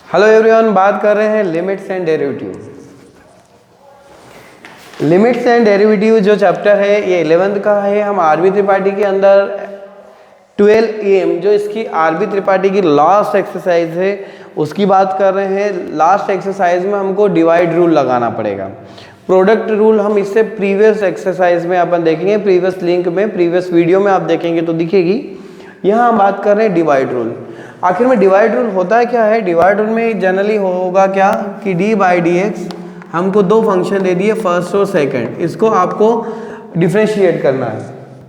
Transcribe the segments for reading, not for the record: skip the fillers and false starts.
Hello everyone, बात कर रहे हैं limits and derivative. Limits and derivative जो चैप्टर है ये 11th का है। हम आरबी त्रिपाठी के अंदर 12 जो इसकी आरबी त्रिपाठी की लास्ट एक्सरसाइज है उसकी बात कर रहे हैं। लास्ट एक्सरसाइज में हमको डिवाइड रूल लगाना पड़ेगा। प्रोडक्ट रूल हम इससे प्रीवियस एक्सरसाइज में अपन देखेंगे, प्रीवियस लिंक में, प्रीवियस वीडियो में आप देखेंगे तो दिखेगी। यहाँ हम बात कर रहे हैं डिवाइड रूल। आखिर में डिवाइड रूल होता है क्या है? डिवाइड रूल में जनरली होगा क्या कि डी बाई डी एक्स हमको दो फंक्शन दे दिए, फर्स्ट और सेकंड, इसको आपको डिफ्रेंशिएट करना है।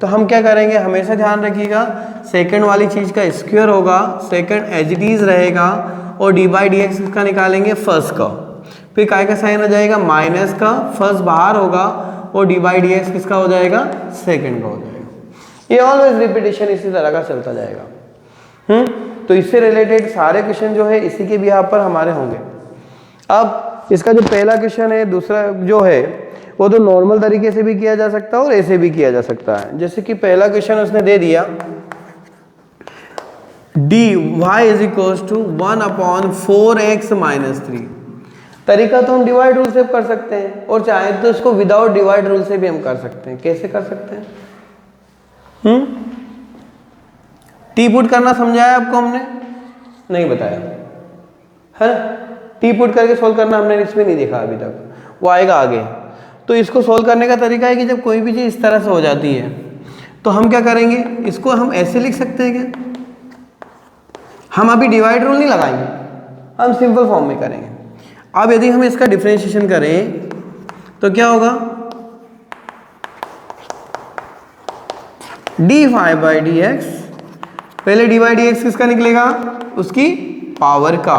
तो हम क्या करेंगे, हमेशा ध्यान रखिएगा सेकंड वाली चीज़ का स्क्वायर होगा, सेकंड एज इट इज रहेगा और डी बाई डी एक्स का निकालेंगे फर्स्ट का, फिर काय का साइन हो जाएगा माइनस का, फर्स्ट बाहर होगा और डी बाई डी एक्स किसका हो जाएगा, सेकंड का हो जाएगा। ये ऑलवेज रिपीटेशन इसी तरह का चलता जाएगा। तो इससे रिलेटेड सारे क्वेश्चन जो है इसी के बिहाफ पर हमारे होंगे। अब इसका जो पहला क्वेश्चन है, दूसरा जो है वो तो नॉर्मल तरीके से भी किया जा सकता है और ऐसे भी किया जा सकता है। जैसे कि पहला क्वेश्चन उसने दे दिया d y is equals to 1/4x-3। तरीका तो हम डिवाइड रूल से कर सकते हैं और चाहे तो इसको विदाउट डिवाइड रूल से भी हम कर सकते हैं। कैसे कर सकते हैं? टी पुट करना समझाया आपको हमने? नहीं बताया है ना? टी पुट करके सोल्व करना हमने इसमें नहीं देखा अभी तक, वो आएगा आगे। तो इसको सोल्व करने का तरीका है कि जब कोई भी चीज़ इस तरह से हो जाती है तो हम क्या करेंगे, इसको हम ऐसे लिख सकते हैं क्या? हम अभी डिवाइड रूल नहीं लगाएंगे, हम सिंपल फॉर्म में करेंगे। अब यदि हम इसका डिफरेंशिएशन करें तो क्या होगा, d y by D x, पहले डी बाई डी एक्स किसका निकलेगा, उसकी पावर का,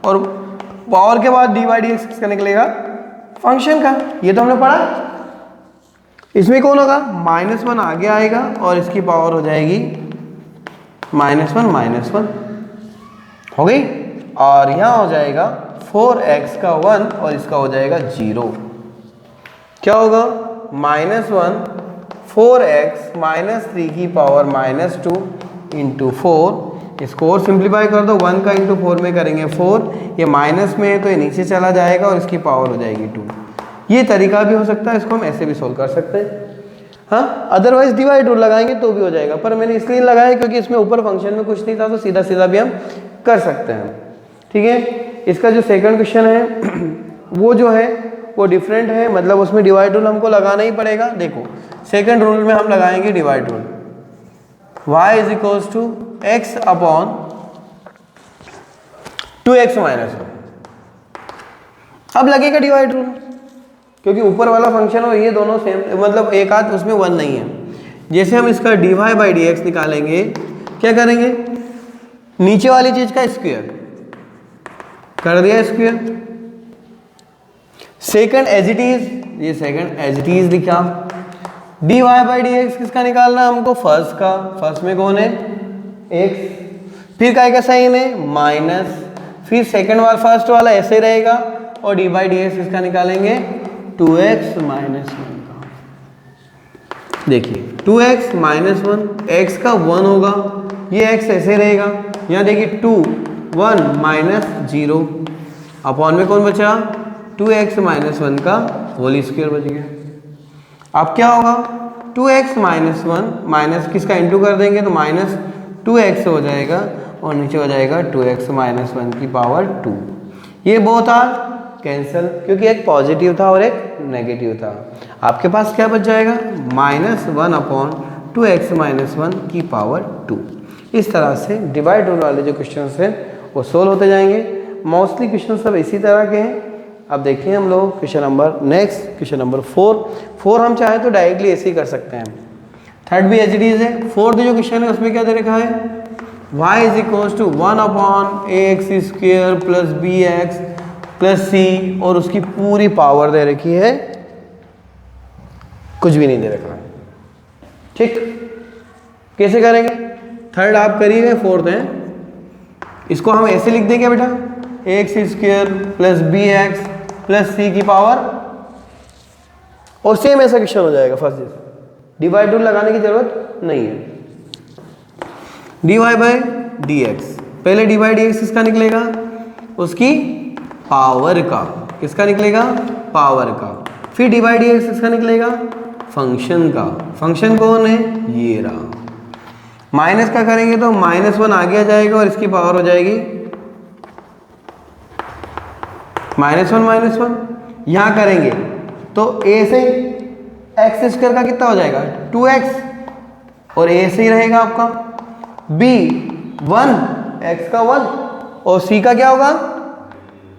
और पावर के बाद डी बाई डी एक्स किसका निकलेगा, फंक्शन का। ये तो हमने पढ़ा। इसमें कौन होगा, -1 आगे आएगा और इसकी पावर हो जाएगी -1 हो गई, और यहाँ हो जाएगा 4x का 1 और इसका हो जाएगा 0। क्या होगा, -1 4x -3 की पावर -2 इंटू 4। इसको और सिंप्लीफाई कर दो, 1 का इंटू 4 में करेंगे 4, ये माइनस में है तो ये नीचे चला जाएगा और इसकी पावर हो जाएगी 2। ये तरीका भी हो सकता है, इसको हम ऐसे भी सोल्व कर सकते हैं। हाँ, अदरवाइज डिवाइड रूल लगाएंगे तो भी हो जाएगा, पर मैंने इसलिए लगाया क्योंकि इसमें ऊपर फंक्शन में कुछ नहीं था तो सीधा सीधा भी हम कर सकते हैं। ठीक है, इसका जो सेकंड क्वेश्चन है वो जो है वो डिफरेंट है, मतलब उसमें डिवाइड रूल हमको लगाना ही पड़ेगा। देखो सेकंड रूल में हम लगाएंगे divide rule, y is equals to x upon 2x minus 1। अब लगेगा डिवाइड रूल क्योंकि ऊपर वाला फंक्शन और ये दोनों सेम, मतलब एक आध उसमें 1 नहीं है। जैसे हम इसका dy बाई डी एक्स निकालेंगे, क्या करेंगे, नीचे वाली चीज का स्क्वायर कर दिया square, second as it is, ये सेकंड एज इट इज लिखा। D y by D x किसका निकालना है हमको, फर्स्ट का, फर्स्ट में कौन है, एक्स, फिर काय का साइन है माइनस, फिर सेकंड वाला फर्स्ट वाला ऐसे रहेगा और डी बाई डी एक्स किसका निकालेंगे, 2x माइनस 1 का। देखिए 2x माइनस 1, x का 1 होगा, ये x ऐसे रहेगा, यहाँ देखिए 2 1 माइनस 0 अपॉन में कौन बचा, 2x माइनस 1 का होल स्क्वायर बच गया। अब क्या होगा, 2x माइनस 1 माइनस किसका इंटू कर देंगे तो माइनस 2x हो जाएगा और नीचे हो जाएगा 2x माइनस 1 की पावर 2। ये बोथ आर कैंसिल क्योंकि एक पॉजिटिव था और एक नेगेटिव था। आपके पास क्या बच जाएगा, -1 अपॉन 2x माइनस 1 की पावर 2। इस तरह से डिवाइड रूल वाले जो क्वेश्चन हैं वो सोल्व होते जाएंगे। मोस्टली क्वेश्चन सब इसी तरह के हैं। अब देखिए हम लोग question number next, question number 4 हम चाहे तो डायरेक्टली ऐसे ही कर सकते हैं। थर्ड भी एच डी है। फोर्थ जो क्वेश्चन है उसमें क्या दे रखा है, y is equals to 1/ax² plus bx plus c और उसकी पूरी पावर दे रखी है, कुछ भी नहीं दे रखा है। ठीक, कैसे करेंगे, थर्ड आप करिएगा, फोर्थ है, इसको हम ऐसे लिख देंगे बेटा, ax² plus bx plus c की पावर, और सेम ऐसा क्वेश्चन हो जाएगा फर्स्ट जैसे, डिवाइड रूल लगाने की जरूरत नहीं है। dy बाई डी एक्स पहले डी बाई डी एक्स किसका निकलेगा, उसकी पावर का, किसका निकलेगा, पावर का। फिर डी बाई डी एक्स किसका निकलेगा, फंक्शन का। फंक्शन कौन है, ये रहा। माइनस का करेंगे तो -1 आगे आ जाएगा और इसकी पावर हो जाएगी -1 यहाँ करेंगे तो a से एक्स स्क्वायर का कितना हो जाएगा 2x और a से ही रहेगा आपका b 1 x का 1 और c का क्या होगा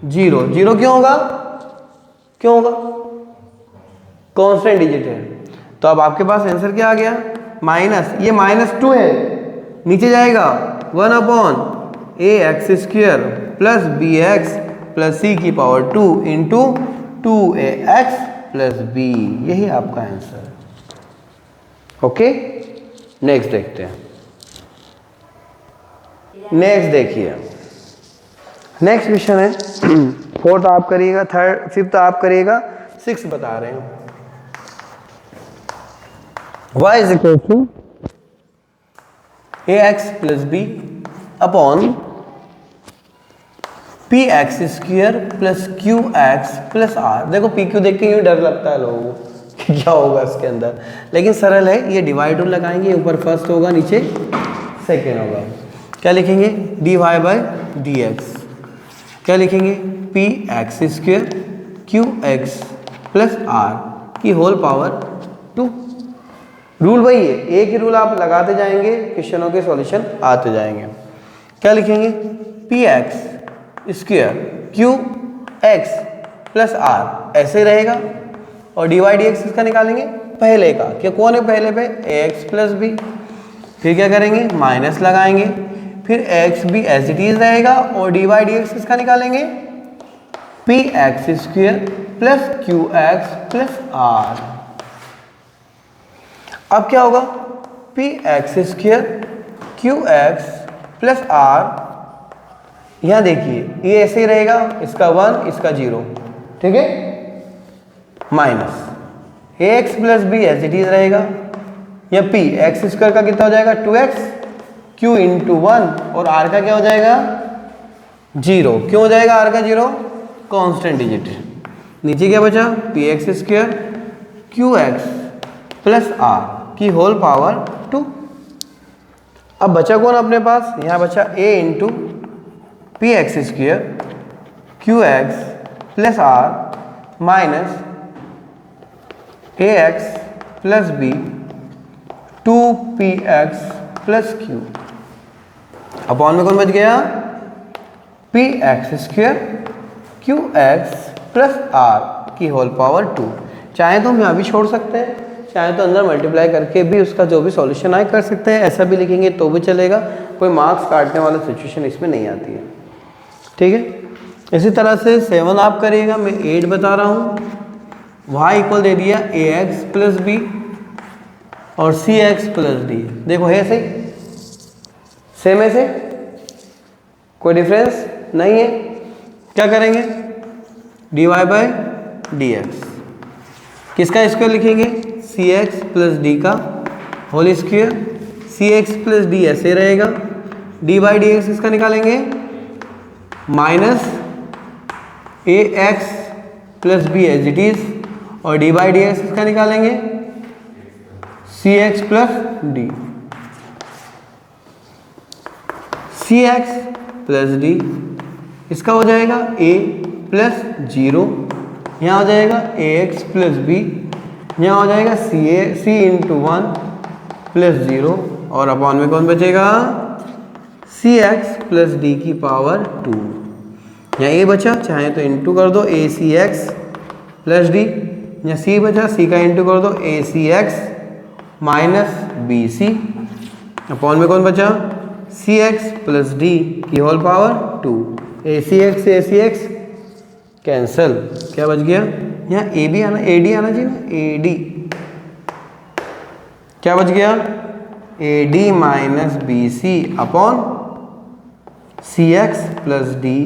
0। 0 क्यों होगा, क्यों होगा, कांस्टेंट डिजिट है। तो अब आपके पास आंसर क्या आ गया, माइनस, ये -2 है, नीचे जाएगा 1/ax² plus bx plus c की power 2 into 2ax plus b। यही आपका आंसर है। ओके, नेक्स्ट देखते हैं। नेक्स्ट देखिए, नेक्स्ट क्वेश्चन है, फोर्थ आप करिएगा, थर्ड फिफ्थ आप करिएगा, सिक्स बता रहे हैं। y is equal to ax plus b upon p x square plus q x plus r. देखो पी क्यू देख के यूँ डर लगता है लोगों को कि क्या होगा इसके अंदर, लेकिन सरल है। ये डिवाइड रूल लगाएंगे, ऊपर फर्स्ट होगा नीचे सेकेंड होगा। क्या लिखेंगे, d y by D x. क्या लिखेंगे, p x square q x plus r की होल पावर 2। रूल वही है, एक ही रूल आप लगाते जाएंगे, क्वेश्चनों के सॉल्यूशन आते जाएंगे। क्या लिखेंगे, p x square q x plus r ऐसे रहेगा और डी वाई डी एक्स किसका निकालेंगे, पहले का। क्या कौन है पहले पे, ए एक्स प्लस बी। फिर क्या करेंगे, माइनस लगाएंगे, फिर एक्स भी एज इट इज रहेगा और डी वाई डी एक्स किसका निकालेंगे, p x square plus q x plus r. अब क्या होगा, p x square q x plus r, यहां देखिए ये ऐसे ही रहेगा, इसका 1 इसका 0, ठीक है, minus a x plus b as it is रहेगा, या पी एक्स स्क्वायर का कितना हो जाएगा 2x क्यू इंटू 1 और आर का क्या हो जाएगा 0। क्यों हो जाएगा आर का 0, कांस्टेंट डिजिट है। नीचे क्या बचा, p x square q x plus r की होल पावर 2। अब बचा कौन अपने पास, यहाँ बचा a into p x square q x plus r minus a x plus b 2px plus q upon में कौन बच गया, p x square q x plus r की होल पावर 2। चाहे तो हम यहाँ भी छोड़ सकते हैं, चाहे तो अंदर मल्टीप्लाई करके भी उसका जो भी सॉल्यूशन आए कर सकते हैं, ऐसा भी लिखेंगे तो भी चलेगा, कोई मार्क्स काटने वाला सिचुएशन इसमें नहीं आती है, ठीक है। इसी तरह से 7 आप करिएगा, मैं 8 बता रहा हूँ। y इक्वल दे दिया ए एक्स प्लस बी और सी एक्स प्लस डी। देखो है सही, सेम है से, कोई डिफरेंस नहीं है। क्या करेंगे, d y by D x, किसका स्क्वायर लिखेंगे, सी एक्स प्लस डी का whole square. C x plus d ऐसे रहेगा, डी बाई डी एक्स किसका निकालेंगे, minus a x plus b as it is और डी बाई डी एक्स किसका निकालेंगे, c x plus d. C x plus d इसका हो जाएगा a प्लस 0, यहाँ हो जाएगा ए एक्स प्लस बी, यहाँ हो जाएगा सी इंटू 1 प्लस 0 और अपॉन में कौन बचेगा, सी एक्स प्लस डी की पावर 2। यहाँ ए बचा, चाहे तो इंटू कर दो A C x plus D, यहाँ सी बचा, सी का इंटू कर दो A C X minus B C, upon में कौन बचा, सी एक्स प्लस डी की whole power 2। A C X cancel, क्या बच गया, यहाँ ए बी आना, ए डी आना चाहिए ना, ए डी, क्या बच गया, a d minus B C upon c x plus d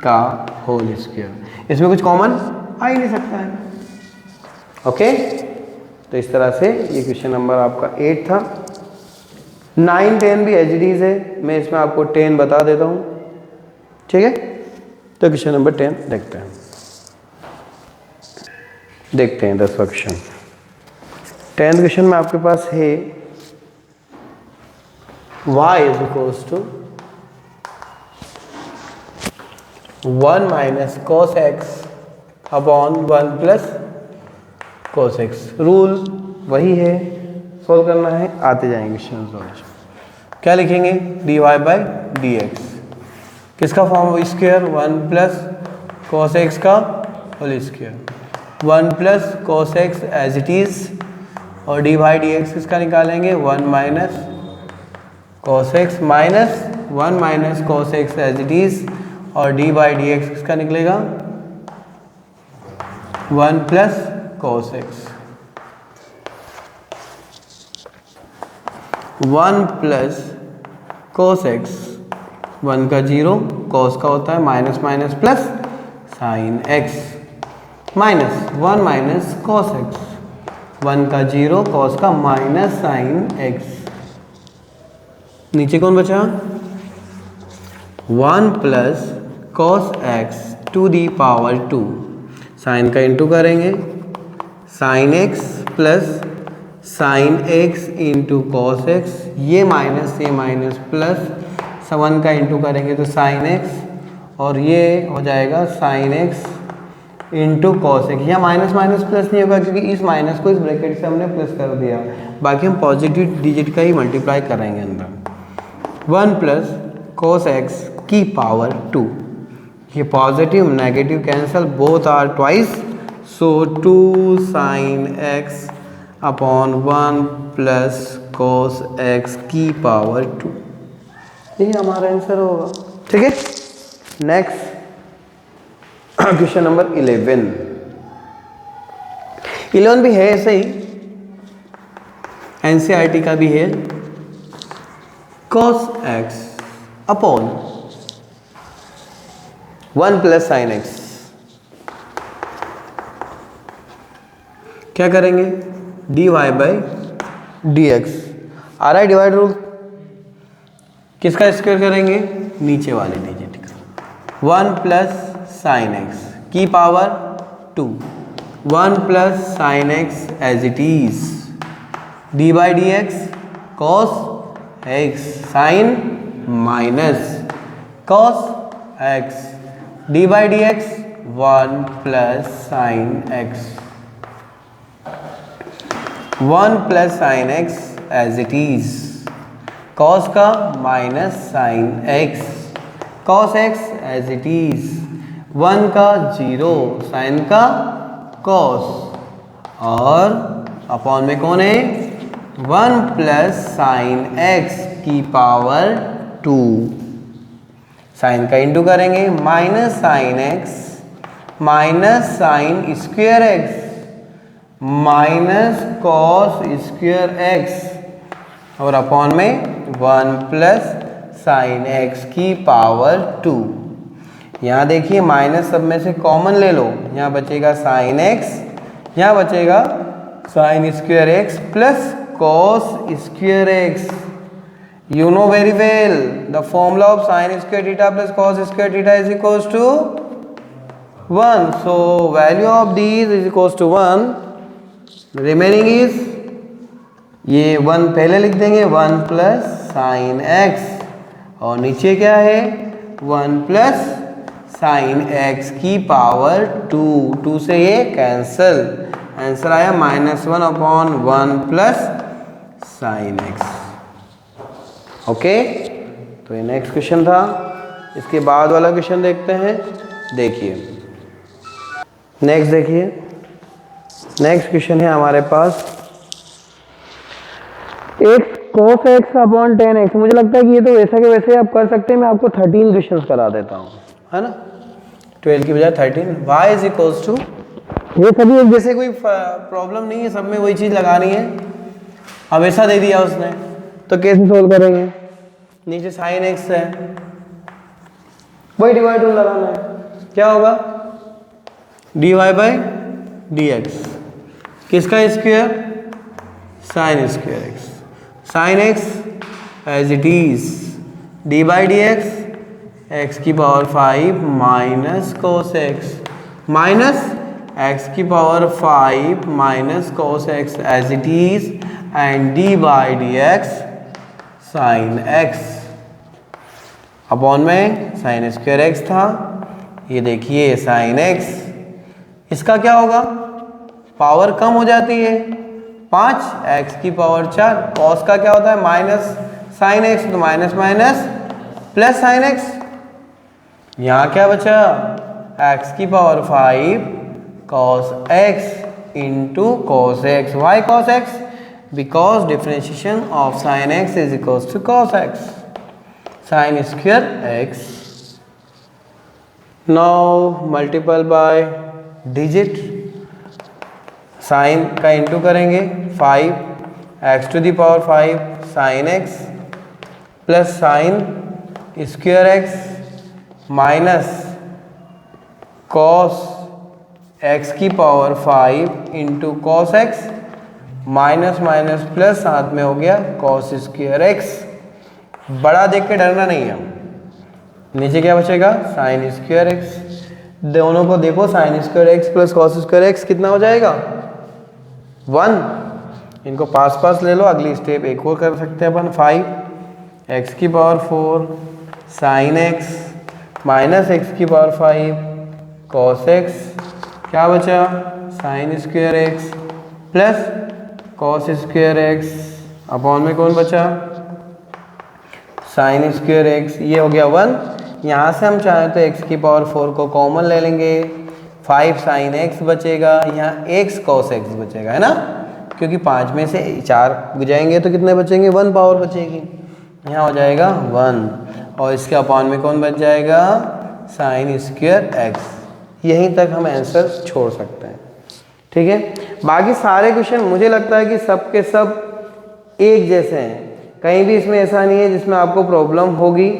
का होल स्क्वायर। इसमें कुछ कॉमन आ ही नहीं सकता है, ओके। तो इस तरह से ये क्वेश्चन नंबर आपका 8 था। 9 10 भी एच डीज है, मैं इसमें आपको 10 बता देता हूँ, ठीक है। तो क्वेश्चन नंबर 10 देखते हैं 10वां क्वेश्चन। 10th क्वेश्चन में आपके पास है y is equals to 1 minus cos x upon 1 plus cos x। Rule वही है, सोल्व करना है, आते जाएंगे क्वेश्चन सॉल्यूशन। क्या लिखेंगे, dy बाई डी एक्स, किसका form square, 1 plus cos x का whole square, 1 plus cos x as it is, और डी बाई डी एक्स किसका निकालेंगे, 1 minus cos x minus 1 minus cos x as it is, और d by D x किसका निकलेगा, 1 plus cos x। 1 plus cos x, 1 का 0, cos का होता है minus minus plus sine x, minus 1 minus cos x, 1 का 0, cos का minus sine x। नीचे कौन बचा, 1 plus cos x to the power 2, sine का इंटू करेंगे, sine x plus sine x into cos x, ये माइनस प्लस 1 का into करेंगे तो साइन x, और ये हो जाएगा sine x into cos x। यहाँ माइनस माइनस प्लस नहीं होगा क्योंकि इस माइनस को इस ब्रैकेट से हमने प्लस कर दिया, बाकी हम पॉजिटिव डिजिट का ही मल्टीप्लाई करेंगे अंदर। 1 प्लस cos x की पावर 2, ये positive negative cancel, both are twice, so 2 sine x upon 1 plus cos x की पावर 2, ये हमारा आंसर होगा, ठीक है। नेक्स्ट क्वेश्चन नंबर 11 भी है ऐसे ही, एनसीईआरटी का भी है, cos x upon 1 plus sine x, क्या करेंगे, dy बाई डी एक्स, आ रहा है डिवाइड रूल, किसका स्क्वायर करेंगे, नीचे वाले डिजिट का, 1 प्लस साइन x की power 2, 1 plus sine x as it is, D by D x cos x sine minus cos x, d by D x 1 plus sine x, 1 plus sine x as it is, cos का minus sine x, cos x as it is, 1 का 0, sign का cos, और upon में कौन है, 1 plus sine x की power 2, sine का into करेंगे, minus sine x minus sine square x minus cos square x, और अपॉन में 1 प्लस साइन x की पावर 2। यहाँ देखिए माइनस सब में से कॉमन ले लो, यहाँ बचेगा साइन x, यहाँ बचेगा sign square x plus cos square x। You know very well the formula of sin square theta plus cos square theta is equals to 1. So value of these is equals to 1. Remaining is ये 1 पहले लिख देंगे, 1 plus sine x, और नीचे क्या है, 1 plus sine x की power 2, 2 से ये कैंसल, आंसर आया -1 upon 1 plus sine x। Okay, तो ये नेक्स्ट क्वेश्चन था। इसके बाद वाला क्वेश्चन देखते हैं, देखिए नेक्स्ट, देखिए नेक्स्ट क्वेश्चन है हमारे पास x cos x upon 10x। मुझे लगता है कि ये तो वैसा के वैसे आप कर सकते हैं, मैं आपको 13 क्वेश्चन करा देता हूँ, है ना, 12 की बजाय 13। y इज इक्वल्स टू, ये सभी एक जैसे, कोई प्रॉब्लम नहीं है, सब में वही चीज़ लगानी है। अब ऐसा दे दिया उसने, तो कैसे सोल्व करेंगे, नीचे साइन x है, वही डिवाइड रूल लगाना है, क्या होगा, dy बाई डी एक्स, किसका square, sine square x, sine x as it is D by D X की power 5 minus cos X minus X की power 5 minus cos X as it is and D by D X sine x upon में sine square X था, ये देखिए sine x, इसका क्या होगा, power कम हो जाती है 5 एक्स की पावर 4, कॉस का क्या होता है माइनस साइन एक्स, तो minus minus plus sine x, यहाँ क्या बचा एक्स की power 5 cos x into cos x, y cos x, because differentiation of sine x is equals to cos x sine square x. Now multiple by digit, sine का into करेंगे 5 x to the power 5 sine x plus sine square x minus cos x की power 5 into cos x minus minus plus साथ में हो गया cos square x. बड़ा देख के डरना नहीं है. नीचे क्या बचेगा साइन स्क्वायर एक्स, दोनों को देखो sign square x plus cos square x कितना हो जाएगा 1. इनको पास पास ले लो, अगली स्टेप एक और कर सकते हैं अपन 5 एक्स की power 4 sine x minus X की पावर 5 कॉस एक्स, क्या बचा sign square x plus cos square x upon में कौन बचा साइन स्क्वायर एक्स, ये हो गया 1. यहाँ से हम चाहें तो x की पावर 4 को कॉमन ले लेंगे, 5 साइन x बचेगा, यहाँ x cos x बचेगा, है ना, क्योंकि 5 में से 4 जाएंगे तो कितने बचेंगे 1 पावर बचेगी, यहाँ हो जाएगा 1 और इसके अपॉन में कौन बच जाएगा साइन स्क्वायर x. यहीं तक हम आंसर छोड़ सकते हैं. ठीक है, बाकी सारे क्वेश्चन मुझे लगता है कि सब के सब एक जैसे हैं, कहीं भी इसमें ऐसा नहीं है जिसमें आपको प्रॉब्लम होगी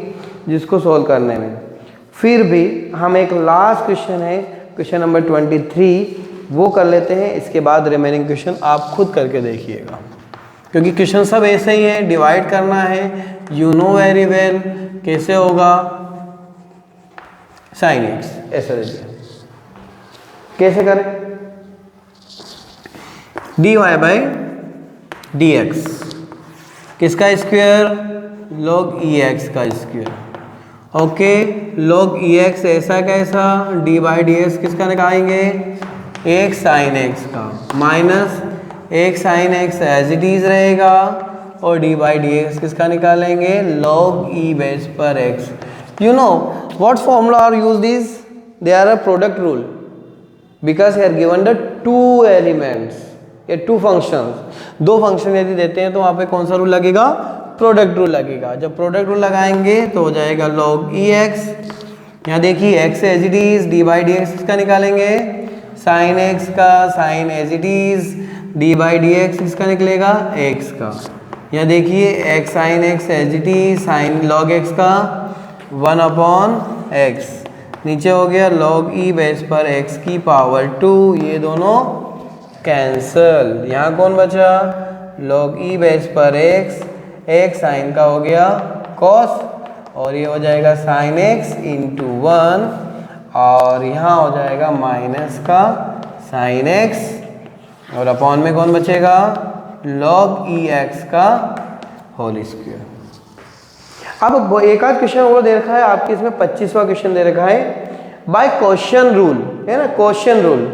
जिसको सॉल्व करने में. फिर भी हम एक लास्ट क्वेश्चन है क्वेश्चन नंबर 23 वो कर लेते हैं, इसके बाद रिमेनिंग क्वेश्चन आप खुद करके देखिएगा, क्योंकि क्वेश्चन सब ऐसे ही है. डिवाइड करना है, यू नो वेरी वेल कैसे होगा, साइन एक्स ऐसा दे दिया, कैसे करें d y by D x किसका स्क्वायर log ई एक्स का square. Okay, log e x ऐसा कैसा, डी बाई डी एक्स किसका निकालेंगे एक साइन एक्स का माइनस एक sine x as it is रहेगा और डी बाई डी एक्स किसका निकालेंगे log ई बेस पर x. You know what formula are use this, they are a product rule because he are given the 2 elements या 2 functions. 2 function यदि देते हैं तो वहाँ पे कौन सा रूल लगेगा प्रोडक्ट रूल लगेगा. जब प्रोडक्ट रूल लगाएंगे तो हो जाएगा log ई एक्स. यहाँ देखिए x as it is, D by D x किसका निकालेंगे साइन एक्स का, sine as it is, D by D x किसका निकलेगा एक्स का. यहाँ देखिए x sine x as it is, sine log x का 1 अपॉन एक्स, नीचे हो गया log ई बेस पर एक्स की पावर 2, ये दोनों कैंसल. यहाँ कौन बचा log ई बेस पर एक्स, एक साइन का हो गया कॉस और ये हो जाएगा साइन एक्स इंटू 1 और यहाँ हो जाएगा माइनस का साइन एक्स और अपॉन में कौन बचेगा log ई एक्स का होल स्क्वायर. अब एक आध क्वेश्चन और दे रखा है आपके, इसमें 25वां क्वेश्चन दे रखा है बाय क्वेश्चन रूल, है ना, क्वेश्चन रूल.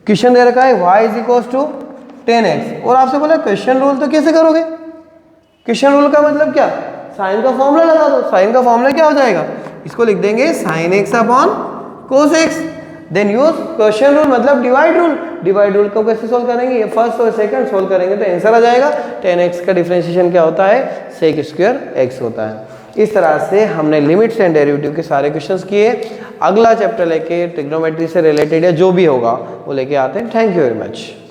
क्वेश्चन दे रखा है y is equals to 10x और आपसे बोला क्वेश्चन रूल, तो कैसे करोगे. क्वेश्चन रूल का मतलब क्या, साइन का फॉर्मूला लगा दो. साइन का फॉर्मूला क्या हो जाएगा, इसको लिख देंगे sine x upon cos x, then use question rule मतलब डिवाइड रूल. डिवाइड रूल को कैसे सोल्व करेंगे, ये फर्स्ट और सेकंड सोल्व करेंगे तो आंसर आ जाएगा. 10x का डिफरेंशिएशन क्या होता है सेक स्क्वायर x होता है. इस तरह से हमने लिमिट्स एंड डेरिवेटिव के सारे क्वेश्चंस किए. अगला चैप्टर लेके ट्रिग्नोमेट्री से रिलेटेड या जो भी होगा वो लेके आते हैं. Thank you very much.